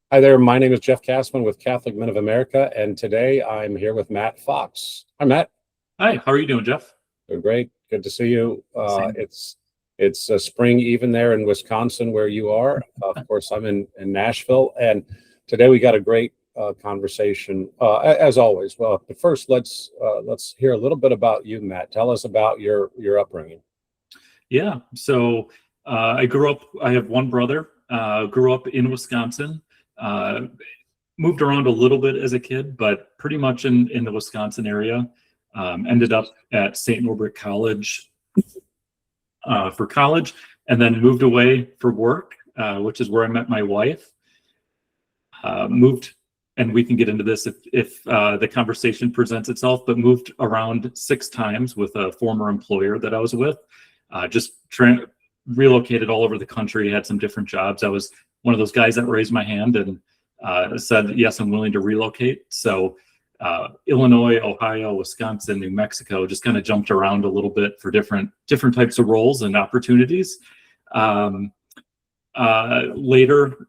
Hi there. My name is Jeff Cassman with Catholic Men of America, and today I'm here with Matt Fox. Hi, Matt. Hi, how are you doing, Jeff? Doing great. Good to see you. Same. It's spring even there in Wisconsin where you are. Of course, I'm in Nashville, and today we got a great conversation as always. Well, but first let's hear a little bit about you, Matt. Tell us about your upbringing. Yeah, so I have one brother, grew up in Wisconsin, uh, moved around a little bit as a kid, but pretty much in the Wisconsin area. Ended up at St. Norbert College for college, and then moved away for work, which is where I met my wife. Moved, and we can get into this if the conversation presents itself, but moved around 6 times with a former employer that I was with. Relocated all over the country, had some different jobs. I was one of those guys that raised my hand and said, yes, I'm willing to relocate. So Illinois, Ohio, Wisconsin, New Mexico, just kind of jumped around a little bit for different types of roles and opportunities. Later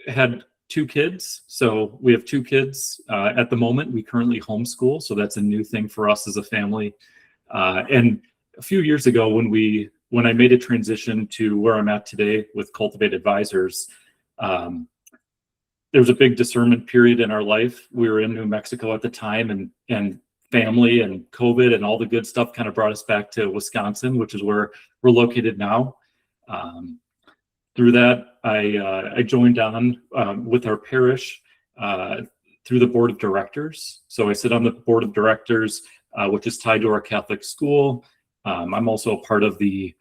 had 2 kids. So we have 2 kids at the moment. We currently homeschool. So that's a new thing for us as a family. And a few years ago when I made a transition to where I'm at today with Cultivate Advisors, there was a big discernment period in our life. We were in New Mexico at the time, and family and COVID and all the good stuff kind of brought us back to Wisconsin, which is where we're located now. Through that, I joined on with our parish through the board of directors. So I sit on the board of directors, which is tied to our Catholic school. I'm also a part of the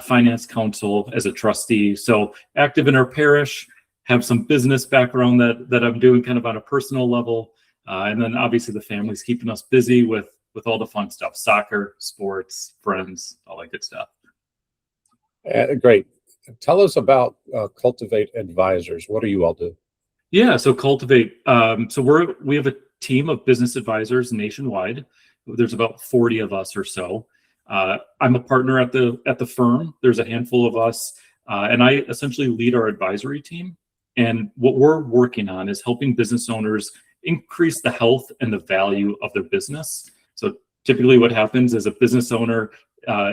finance council as a trustee. So active in our parish, have some business background that I'm doing kind of on a personal level. And then obviously the family's keeping us busy with all the fun stuff, soccer, sports, friends, all that good stuff. Great. Tell us about Cultivate Advisors. What do you all do? Yeah, so Cultivate. We have a team of business advisors nationwide. There's about 40 of us or so. I'm a partner at the firm. There's a handful of us, and I essentially lead our advisory team. And what we're working on is helping business owners increase the health and the value of their business. So typically what happens is a business owner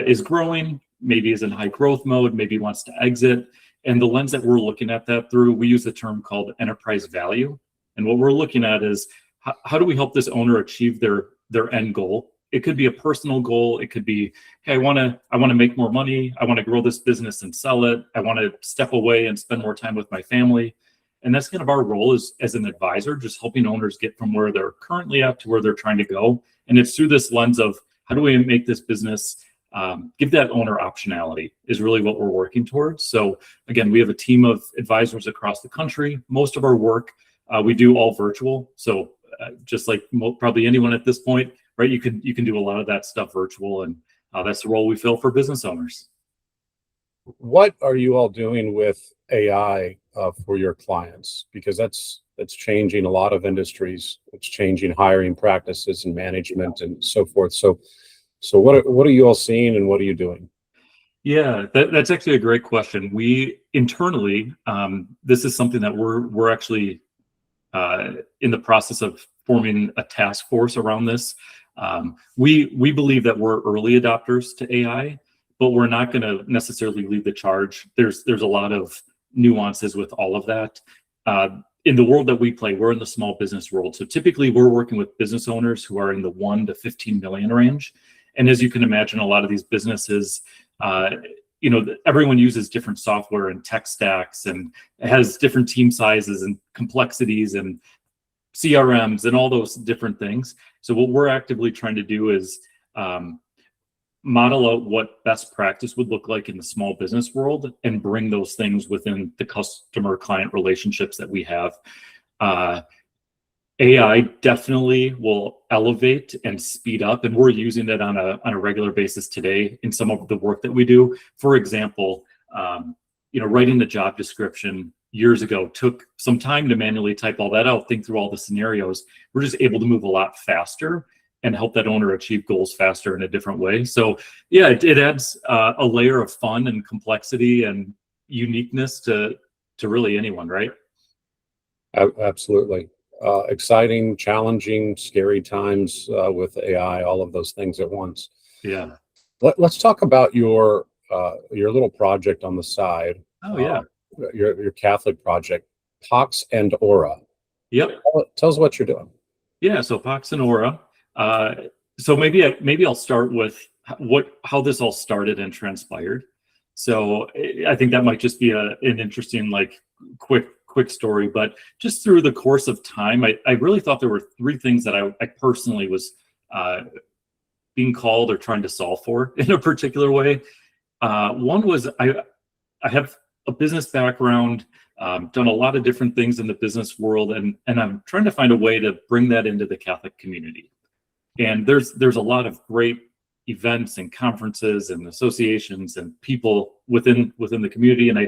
is growing, maybe is in high growth mode, maybe wants to exit. And the lens that we're looking at that through, we use the term called enterprise value. And what we're looking at is how do we help this owner achieve their end goal? It could be a personal goal. It could be, hey, I want to make more money. I want to grow this business and sell it. I want to step away and spend more time with my family. And that's kind of our role as an advisor, just helping owners get from where they're currently at to where they're trying to go. And it's through this lens of how do we make this business give that owner optionality is really what we're working towards. So again, we have a team of advisors across the country. Most of our work we do all virtual. So just like probably anyone at this point, right? You can do a lot of that stuff virtual, and that's the role we fill for business owners. What are you all doing with AI for your clients? Because that's changing a lot of industries. It's changing hiring practices and management and so forth. So what are you all seeing and what are you doing? Yeah, that's actually a great question. We internally, this is something that we're actually in the process of forming a task force around this. We believe that we're early adopters to AI, but we're not going to necessarily lead the charge. There's a lot of nuances with all of that. In the world that we play, we're in the small business world. So typically we're working with business owners who are in the 1 to 15 million range. And as you can imagine, a lot of these businesses, everyone uses different software and tech stacks and has different team sizes and complexities and CRMs and all those different things. So what we're actively trying to do is model out what best practice would look like in the small business world and bring those things within the customer client relationships that we have. AI definitely will elevate and speed up, and we're using it on a regular basis today in some of the work that we do. For example, writing the job description years ago took some time to manually type all that out, think through all the scenarios. We're just able to move a lot faster and help that owner achieve goals faster in a different way. So yeah, it adds a layer of fun and complexity and uniqueness to really anyone, right? Absolutely. Exciting, challenging, scary times with AI, all of those things at once. Yeah. Let's talk about your little project on the side, Oh uh, yeah. your Catholic project, Pox and Aura. Yep. Tell us what you're doing. Yeah. So Pax and Aura. Uh, so maybe I'll start with how this all started and transpired. So I think that might just be an interesting, like, quick story. But just through the course of time, I really thought there were three things that I personally was uh, being called or trying to solve for in a particular way. One was I have a business background, done a lot of different things in the business world, and I'm trying to find a way to bring that into the Catholic community. And there's a lot of great events and conferences and associations and people within the community. And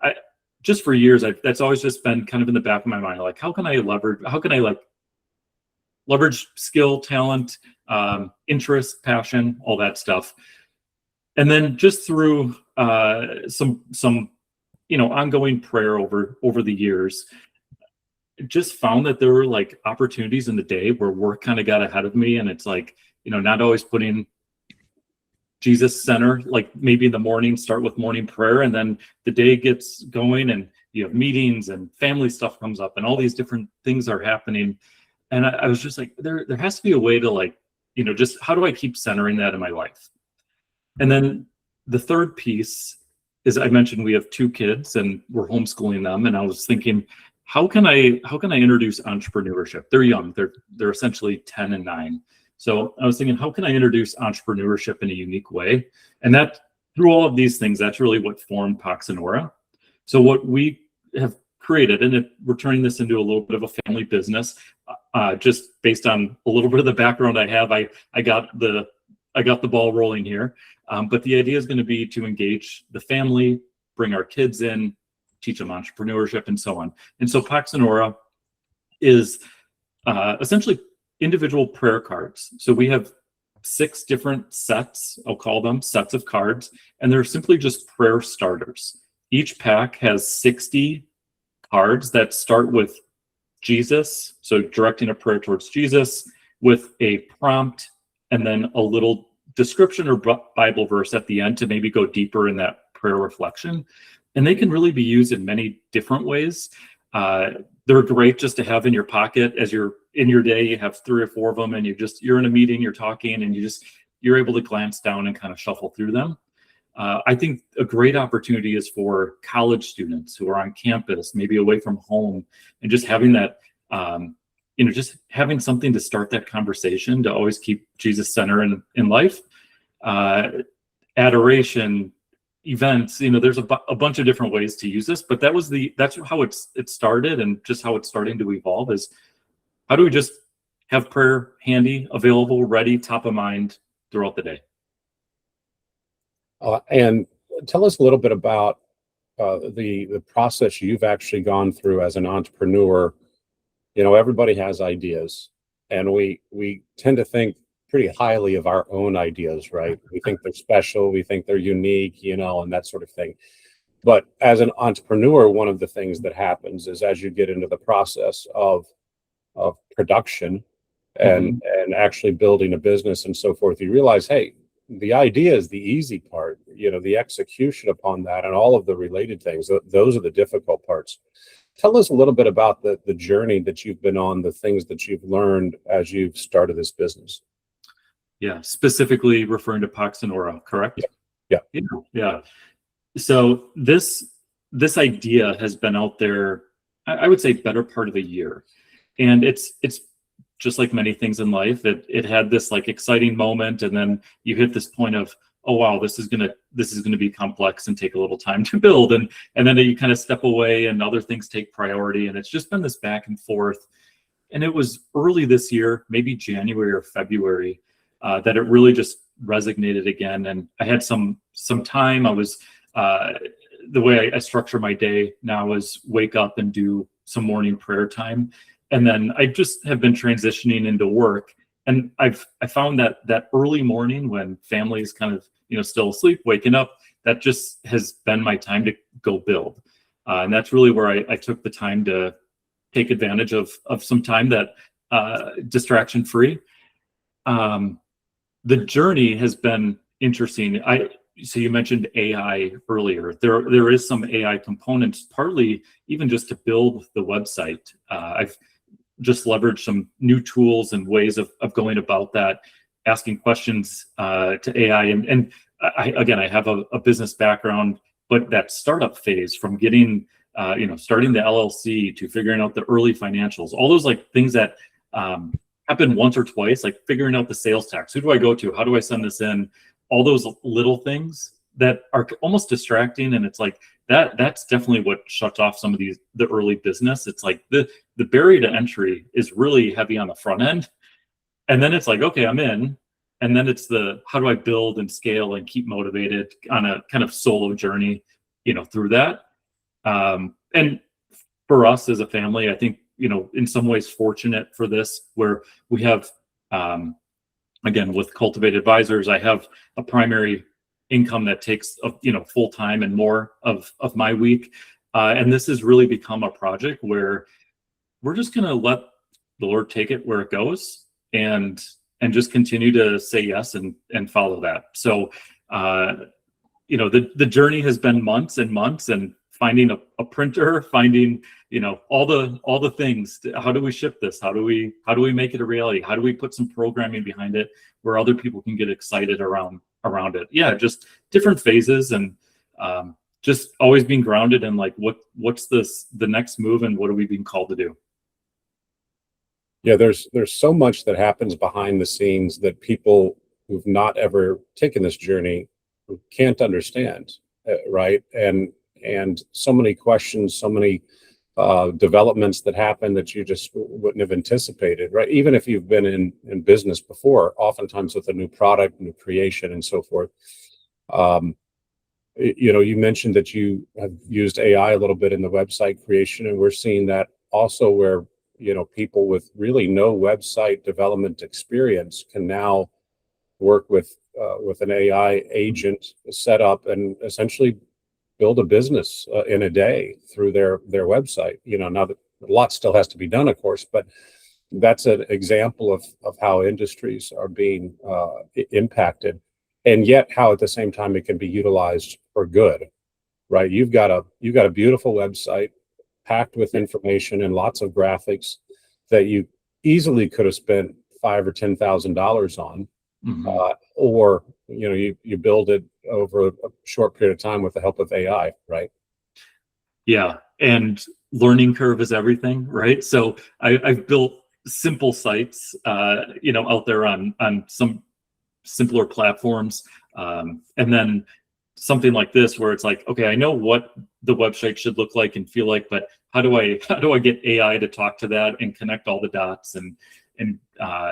I just for years, that's always just been kind of in the back of my mind, like how can I leverage skill, talent, interest, passion, all that stuff. And then just through some ongoing prayer over the years, just found that there were like opportunities in the day where work kind of got ahead of me, and it's like, not always putting Jesus center. Like maybe in the morning, start with morning prayer, and then the day gets going, and you have meetings and family stuff comes up, and all these different things are happening. And I was just like, there has to be a way to, like, just how do I keep centering that in my life? And then the third piece is, I mentioned we have two kids and we're homeschooling them, and I was thinking, how can I introduce entrepreneurship? They're young, they're essentially 10 and 9. So I was thinking, how can I introduce entrepreneurship in a unique way? And that, through all of these things, that's really what formed Pax and Aura. So what we have created, and we're turning this into a little bit of a family business, just based on a little bit of the background I have. I got the ball rolling here. But the idea is going to be to engage the family, bring our kids in, teach them entrepreneurship, and so on. And so Pax and Aura is essentially individual prayer cards. So we have 6 different sets, I'll call them sets of cards, and they're simply just prayer starters. Each pack has 60 cards that start with Jesus, so directing a prayer towards Jesus, with a prompt and then a little description or Bible verse at the end to maybe go deeper in that prayer reflection. And they can really be used in many different ways. They're great just to have in your pocket as you're in your day. You have 3 or 4 of them, and you're in a meeting, you're talking, and you're able to glance down and kind of shuffle through them. I think a great opportunity is for college students who are on campus, maybe away from home, and just having that, just having something to start that conversation, to always keep Jesus center in life. Adoration, events, there's a bunch of different ways to use this, but that's how it started, and just how it's starting to evolve is, how do we just have prayer handy, available, ready, top of mind throughout the day? And tell us a little bit about the process you've actually gone through as an entrepreneur. Everybody has ideas, and we tend to think pretty highly of our own ideas, right? We think they're special, we think they're unique, and that sort of thing. But as an entrepreneur, one of the things that happens is, as you get into the process of production and actually building a business and so forth, you realize, hey, the idea is the easy part. The execution upon that and all of the related things, those are the difficult parts. Tell us a little bit about the journey that you've been on, the things that you've learned as you've started this business. Yeah, specifically referring to Pax and Aura, correct? Yeah. Yeah. So this idea has been out there, I would say, better part of a year, and it's just like many things in life. It had this like exciting moment, and then you hit this point of, oh wow, this is gonna be complex and take a little time to build, and then you kind of step away and other things take priority, and it's just been this back and forth. And it was early this year, maybe January or February, that it really just resonated again. And I had some time. I was the way I structure my day now is wake up and do some morning prayer time, and then I just have been transitioning into work. And I found that early morning, when family is kind of still asleep, waking up, that just has been my time to go build. And that's really where I took the time to take advantage of some time that distraction free. The journey has been interesting. So you mentioned AI earlier. There is some AI components, partly even just to build the website. I've just leveraged some new tools and ways of going about that, asking questions to AI. And I have a business background, but that startup phase from getting, starting the LLC to figuring out the early financials, all those like things that happen once or twice, like figuring out the sales tax. Who do I go to? How do I send this in? All those little things that are almost distracting. And it's like, that's definitely what shuts off some of the early business. It's like the barrier to entry is really heavy on the front end. And then it's like, okay, I'm in. And then it's how do I build and scale and keep motivated on a kind of solo journey, through that. And for us as a family, I think, in some ways fortunate for this, where we have, again, with Cultivate Advisors, I have a primary income that takes, full time and more of my week. And this has really become a project where we're just going to let the Lord take it where it goes and just continue to say yes and follow that. So, the journey has been months and months, and finding a printer, finding, all the things. How do we ship this? How do we make it a reality? How do we put some programming behind it where other people can get excited around it? Yeah, just different phases, and just always being grounded in like, what's the next move, and what are we being called to do? Yeah, there's so much that happens behind the scenes that people who've not ever taken this journey can't understand, right? And so many questions, so many developments that happen that you just wouldn't have anticipated, right? Even if you've been in business before, oftentimes with a new product, new creation, and so forth. You mentioned that you have used AI a little bit in the website creation, and we're seeing that also where, people with really no website development experience can now work with an AI agent set up and essentially build a business in a day through their website. Now that a lot still has to be done, of course, but that's an example of how industries are being impacted, and yet how at the same time it can be utilized for good, right? You've got a beautiful website packed with information and lots of graphics that you easily could have spent $5,000 or $10,000 on. Mm-hmm. Or you build it over a short period of time with the help of AI, right? Yeah, and learning curve is everything, right? So I've built simple sites, out there on some simpler platforms, and then something like this where it's like, okay, I know what the website should look like and feel like, but how do I get AI to talk to that and connect all the dots? And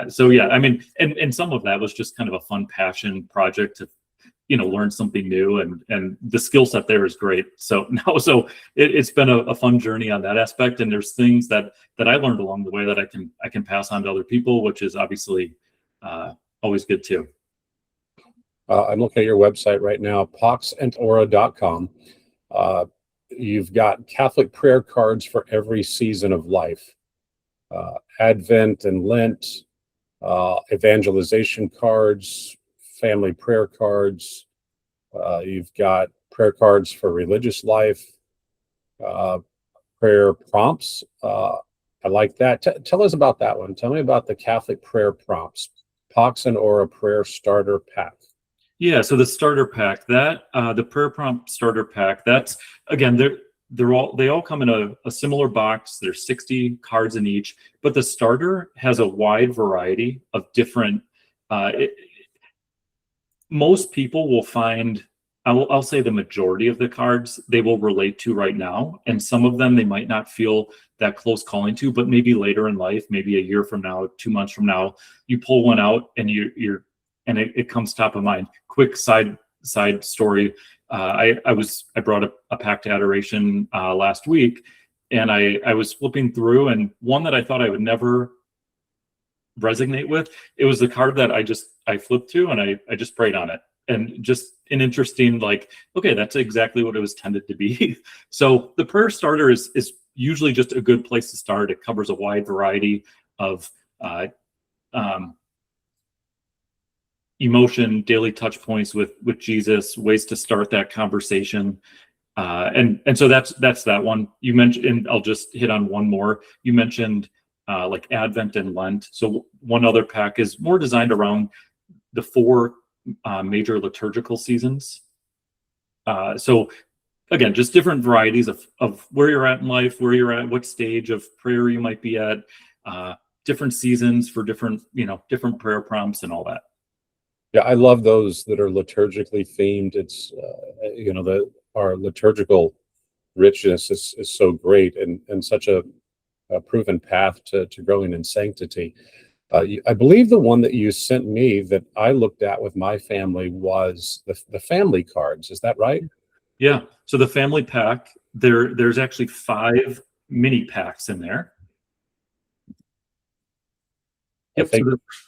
so, yeah, I mean, and some of that was just kind of a fun passion project to, learn something new, and the skill set there is great. So it's been a fun journey on that aspect. And there's things that I learned along the way that I can pass on to other people, which is obviously always good too. I'm looking at your website right now, poxandaura.com. You've got Catholic prayer cards for every season of life. Advent and Lent, evangelization cards, family prayer cards. You've got prayer cards for religious life, prayer prompts. I like that. Tell us about that one. Tell me about the Catholic prayer prompts, Pox and Aura Prayer Starter Pack. Yeah, so the starter pack, that the prayer prompt starter pack, that's, again, they all come in a similar box. There's 60 cards in each, but the starter has a wide variety of different. Most people will find, I'll say the majority of the cards they will relate to right now, and some of them they might not feel that close calling to, but maybe later in life, maybe a year from now, 2 months from now, you pull one out and and it comes top of mind. Quick side story. I brought a pack to adoration last week, and I was flipping through, and one that I thought I would never resonate with, it was the card that I flipped to, and I just prayed on it, and just an interesting, like, okay, that's exactly what it was tended to be. So the prayer starter is usually just a good place to start. It covers a wide variety of emotion, daily touch points with Jesus, ways to start that conversation. And so that's that one you mentioned. And I'll just hit on one more. You mentioned like Advent and Lent. So one other pack is more designed around the 4 major liturgical seasons. So again, just different varieties of where you're at in life, where you're at, what stage of prayer you might be at, different seasons for different prayer prompts and all that. Yeah, I love those that are liturgically themed. It's our liturgical richness is so great and such a proven path to growing in sanctity. I believe the one that you sent me that I looked at with my family was the family cards. Is that right? Yeah. So the family pack, there's actually 5 mini packs in there. Yep.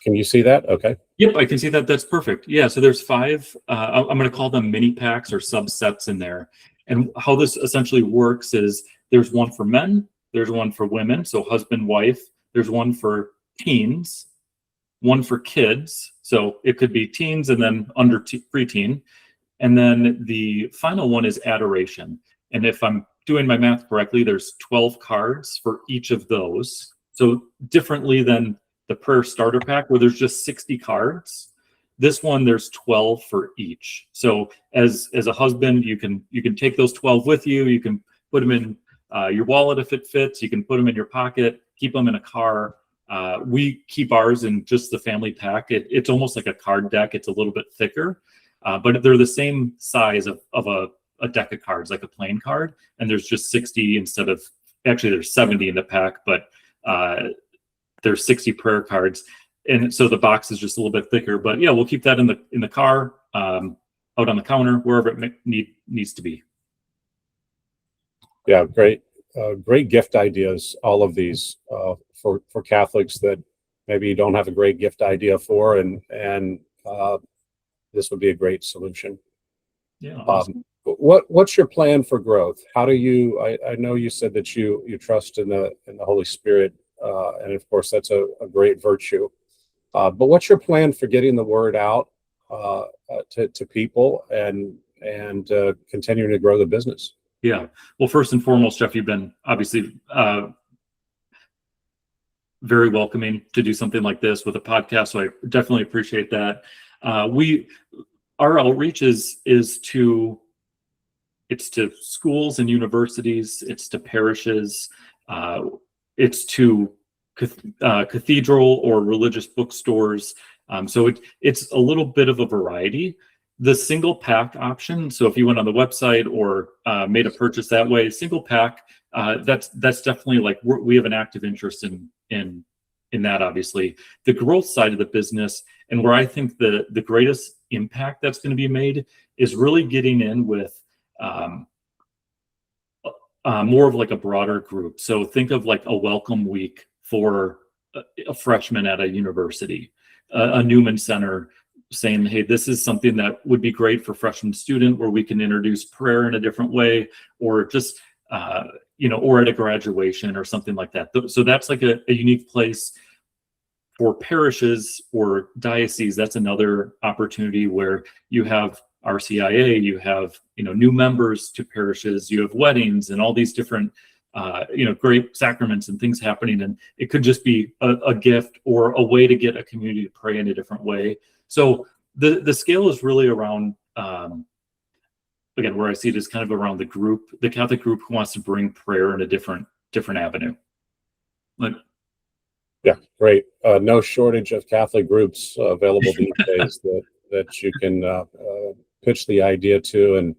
Can you see that? Okay. Yep, I can see that. That's perfect. Yeah. So there's 5. I'm going to call them mini packs or subsets in there. And how this essentially works is there's one for men, there's one for women, so husband, wife. There's one for teens, one for kids. So it could be teens and then under preteen. And then the final one is adoration. And if I'm doing my math correctly, there's 12 cards for each of those. So differently than the prayer starter pack where there's just 60 cards, this one there's 12 for each. So as a husband, you can take those 12 with you. You can put them in your wallet if it fits. You can put them in your pocket, keep them in a car. We keep ours in just the family pack. It's almost like a card deck. It's a little bit thicker, but they're the same size of a deck of cards, like a playing card. And there's just 60 instead of, actually there's 70 in the pack, but there's 60 prayer cards. And so the box is just a little bit thicker, but yeah, we'll keep that in the car, out on the counter, wherever it needs to be. Yeah, great gift ideas. All of these for Catholics that maybe you don't have a great gift idea for, and this would be a great solution. Yeah. Awesome. What's your plan for growth? How do you? I know you said that you trust in the Holy Spirit, and of course that's a great virtue. But what's your plan for getting the word out to people and continuing to grow the business? Yeah. Well, first and foremost, Jeff, you've been obviously very welcoming to do something like this with a podcast. So I definitely appreciate that. Our outreach is to schools and universities, it's to parishes, it's to cathedral or religious bookstores. So it's a little bit of a variety. The single pack option, so if you went on the website or made a purchase that way, single pack, that's definitely like we have an active interest in that. Obviously, the growth side of the business, and where I think the greatest impact that's going to be made is really getting in with more of like a broader group. So think of like a welcome week for a freshman at a university, a Newman Center, saying, hey, this is something that would be great for freshman student where we can introduce prayer in a different way, or just, or at a graduation or something like that. So that's like a unique place. For parishes or dioceses, that's another opportunity where you have RCIA, you have, new members to parishes, you have weddings and all these different, great sacraments and things happening. And it could just be a gift or a way to get a community to pray in a different way. So the scale is really around, again, where I see it is kind of around the Catholic group who wants to bring prayer in a different avenue. Yeah, great. No shortage of Catholic groups available these days that you can pitch the idea to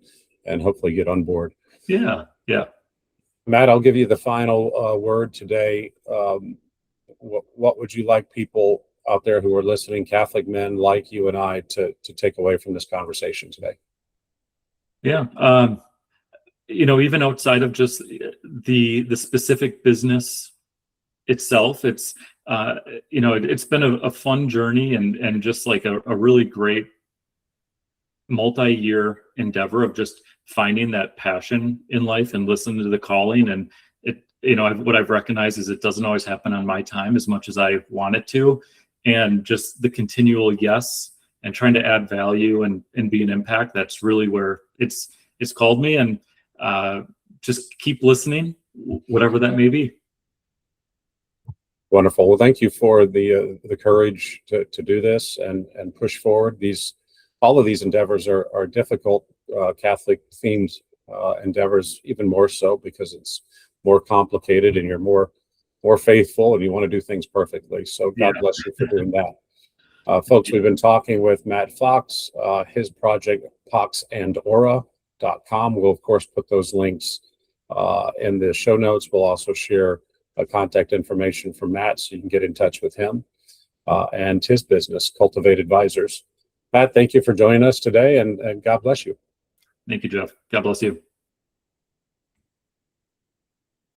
and hopefully get on board. Yeah. Matt, I'll give you the final word today. What would you like people out there who are listening, Catholic men like you and I, to take away from this conversation today? Yeah. Even outside of just the specific business itself, it's been a fun journey and just like a really great multi-year endeavor of just finding that passion in life and listening to the calling. And what I've recognized is it doesn't always happen on my time as much as I want it to. And just the continual yes and trying to add value and be an impact, that's really where it's called me. And just keep listening, whatever that may be. Wonderful. Well, thank you for the courage to do this and push forward. All of these endeavors are difficult Catholic themed endeavors, even more so because it's more complicated and you're more faithful and you want to do things perfectly. So God bless you for doing that. Folks, we've been talking with Matt Fox, his project poxandaura.com. We'll of course put those links in the show notes. We'll also share contact information from Matt so you can get in touch with him and his business, Cultivate Advisors. Matt, thank you for joining us today, and God bless you. Thank you, Jeff. God bless you.